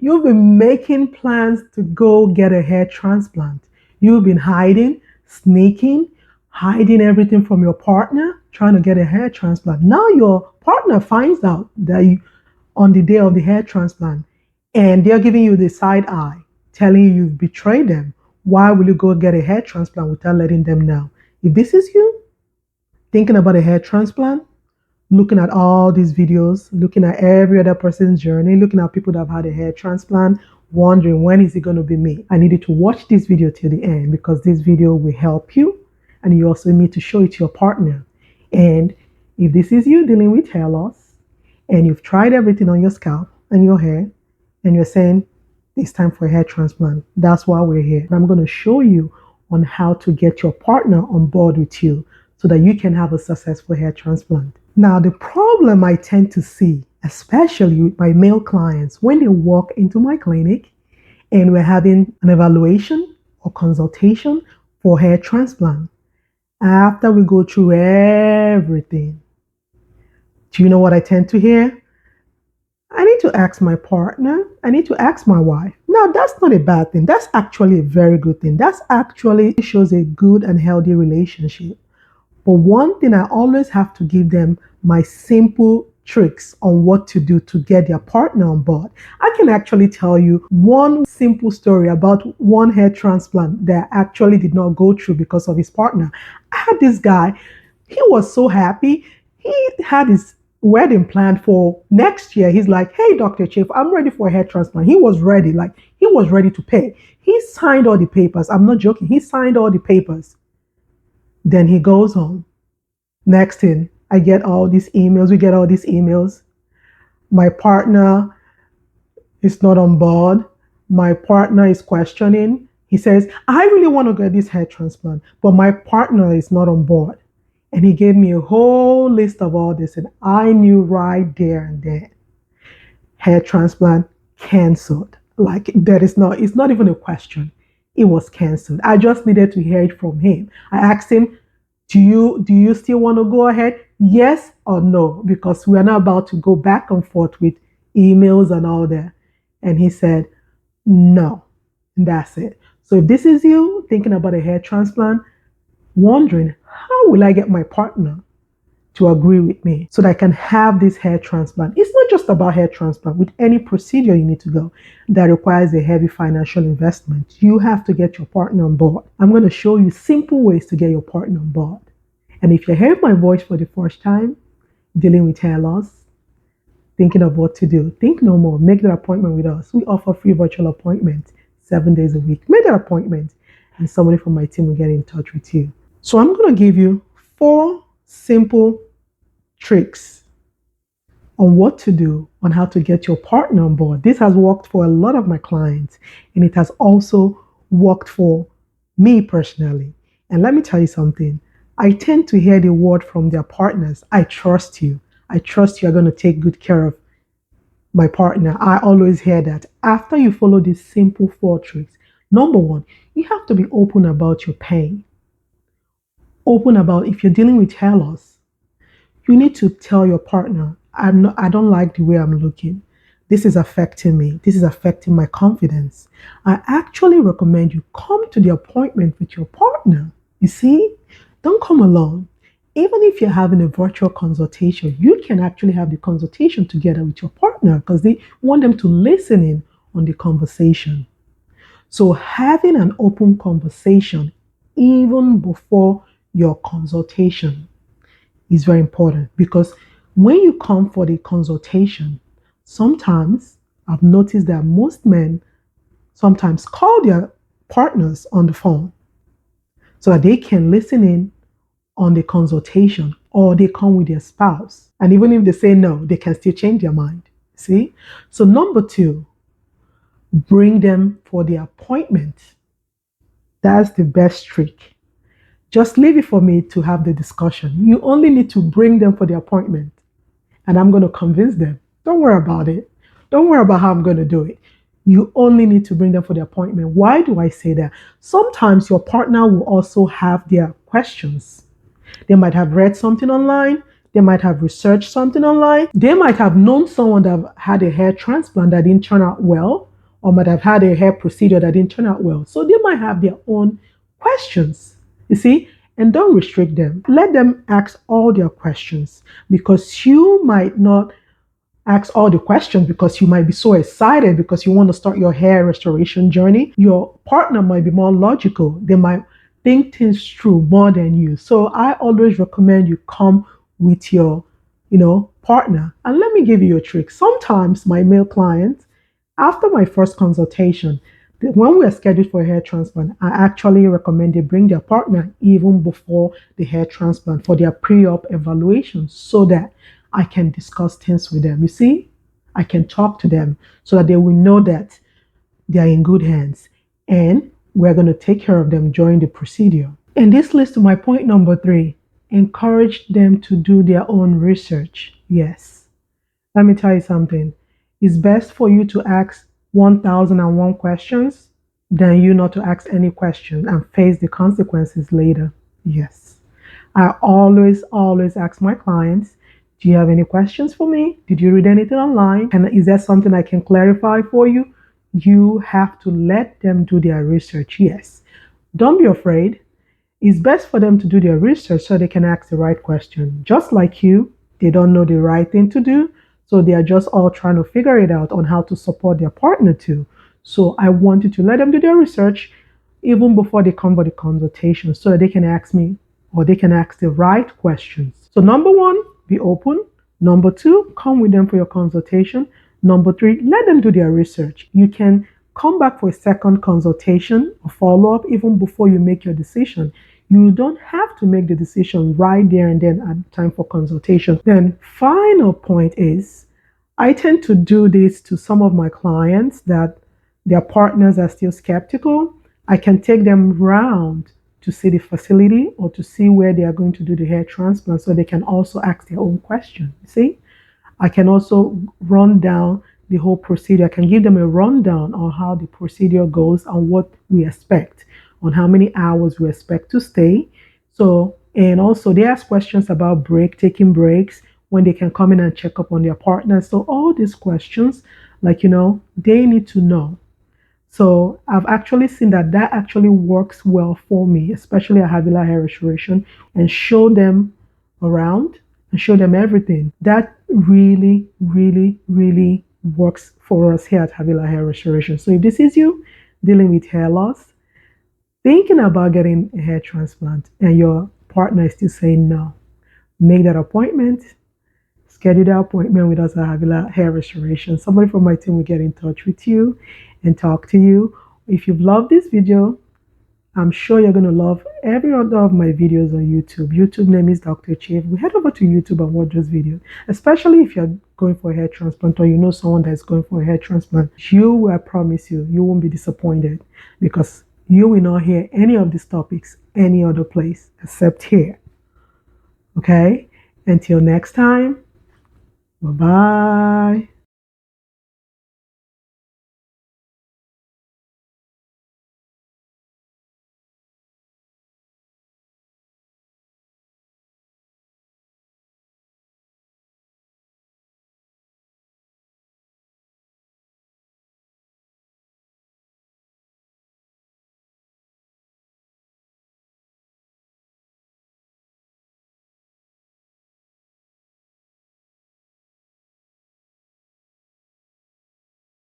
You've been making plans to go get a hair transplant. You've been hiding, sneaking, hiding everything from your partner, trying to get a hair transplant. Now your partner finds out that you on the day of the hair transplant and they're giving you the side eye, telling you you've betrayed them. Why will you go get a hair transplant without letting them know? If this is you thinking about a hair transplant, looking at all these videos, looking at every other person's journey, looking at people that have had a hair transplant, wondering when is it going to be me. I need you to watch this video till the end because this video will help you and you also need to show it to your partner. And if this is you dealing with hair loss and you've tried everything on your scalp and your hair and you're saying it's time for a hair transplant, that's why we're here. I'm going to show you on how to get your partner on board with you so that you can have a successful hair transplant. Now, the problem I tend to see, especially with my male clients, when they walk into my clinic and we're having an evaluation or consultation for hair transplant, after we go through everything, do you know what I tend to hear? I need to ask my partner. I need to ask my wife. Now, that's not a bad thing. That's actually a very good thing. That's actually shows a good and healthy relationship. But one thing I always have to give them my simple tricks on what to do to get their partner on board. I can actually tell you one simple story about one hair transplant that actually did not go through because of his partner. I had this guy, he was so happy. He had his wedding planned for next year. He's like, hey, Dr. Chief, I'm ready for a hair transplant. He was ready, like he was ready to pay. He signed all the papers. I'm not joking. He signed all the papers. Then he goes home. Next thing, I get all these emails. We get all these emails. My partner is not on board. My partner is questioning. He says, I really want to get this hair transplant, but my partner is not on board. And he gave me a whole list of all this. And I knew right there and then, hair transplant canceled. Like it's not even a question. It was canceled. I just needed to hear it from him. I asked him, do you still want to go ahead? Yes or no? Because we are not about to go back and forth with emails and all that. And he said, no. And that's it. So if this is you thinking about a hair transplant, wondering how will I get my partner to agree with me so that I can have this hair transplant. It's not just about hair transplant. With any procedure you need to go that requires a heavy financial investment, you have to get your partner on board. I'm going to show you simple ways to get your partner on board. And if you hear my voice for the first time, dealing with hair loss, thinking of what to do, think no more. Make that appointment with us. We offer free virtual appointments 7 days a week. Make that appointment and somebody from my team will get in touch with you. So I'm going to give you 4 simple tricks on what to do on how to get your partner on board. This has worked for a lot of my clients and it has also worked for me personally. And let me tell you something. I tend to hear the word from their partners. I trust you. I trust you are going to take good care of my partner. I always hear that. After you follow these simple 4 tricks, number 1, you have to be open about your pain. Open about if you're dealing with hair loss. You need to tell your partner, I don't like the way I'm looking. This is affecting me. This is affecting my confidence. I actually recommend you come to the appointment with your partner. You see, don't come alone. Even if you're having a virtual consultation, you can actually have the consultation together with your partner because they want them to listen in on the conversation. So having an open conversation even before your consultation is very important because when you come for the consultation, sometimes I've noticed that most men sometimes call their partners on the phone so that they can listen in on the consultation or they come with their spouse. And even if they say no, they can still change their mind. See? So number 2, bring them for the appointment. That's the best trick. Just leave it for me to have the discussion. You only need to bring them for the appointment and I'm going to convince them. Don't worry about it. Don't worry about how I'm going to do it. You only need to bring them for the appointment. Why do I say that? Sometimes your partner will also have their questions. They might have read something online. They might have researched something online. They might have known someone that had a hair transplant that didn't turn out well. or might have had a hair procedure that didn't turn out well. So they might have their own questions, you see, and don't restrict them. Let them ask all their questions because you might not ask all the questions because you might be so excited because you want to start your hair restoration journey. Your partner might be more logical. They might think things through more than you. So I always recommend you come with your, partner. And let me give you a trick. Sometimes my male clients, after my first consultation, when we are scheduled for a hair transplant, I actually recommend they bring their partner even before the hair transplant for their pre-op evaluation so that I can discuss things with them. You see, I can talk to them so that they will know that they are in good hands and we're going to take care of them during the procedure. And this leads to my point number 3. Encourage them to do their own research. Yes. Let me tell you something. It's best for you to ask 1001 questions than you not to ask any question and face the consequences later. Yes. I always ask my clients, do you have any questions for me? Did you read anything online? And is there something I can clarify for you? You have to let them do their research. Yes. Don't be afraid. It's best for them to do their research so they can ask the right question. Just like you, they don't know the right thing to do. So they are just all trying to figure it out on how to support their partner too. So I want you to let them do their research even before they come for the consultation so that they can ask me or they can ask the right questions. So number 1, be open. Number 2, come with them for your consultation. Number 3, let them do their research. You can come back for a second consultation or follow up even before you make your decision. You don't have to make the decision right there and then at time for consultation. Then final point is I tend to do this to some of my clients that their partners are still skeptical. I can take them round to see the facility or to see where they are going to do the hair transplant so they can also ask their own question. See? I can also run down the whole procedure. I can give them a rundown on how the procedure goes and what we expect, on how many hours we expect to stay. So, and also they ask questions about taking breaks, when they can come in and check up on their partner. So all these questions, like, they need to know. So I've actually seen that actually works well for me, especially at Havila Hair Restoration, and show them around and show them everything. That really, really, really works for us here at Havila Hair Restoration. So if this is you dealing with hair loss, thinking about getting a hair transplant, and your partner is still saying no, make that appointment. Schedule the appointment with us at Havila Hair Restoration. Somebody from my team will get in touch with you and talk to you. If you've loved this video, I'm sure you're going to love every other of my videos on YouTube. YouTube name is Dr. Chief. We head over to YouTube and watch those videos, especially if you're going for a hair transplant or you know someone that's going for a hair transplant. I promise you, you won't be disappointed because you will not hear any of these topics any other place except here. Okay? Until next time, bye-bye.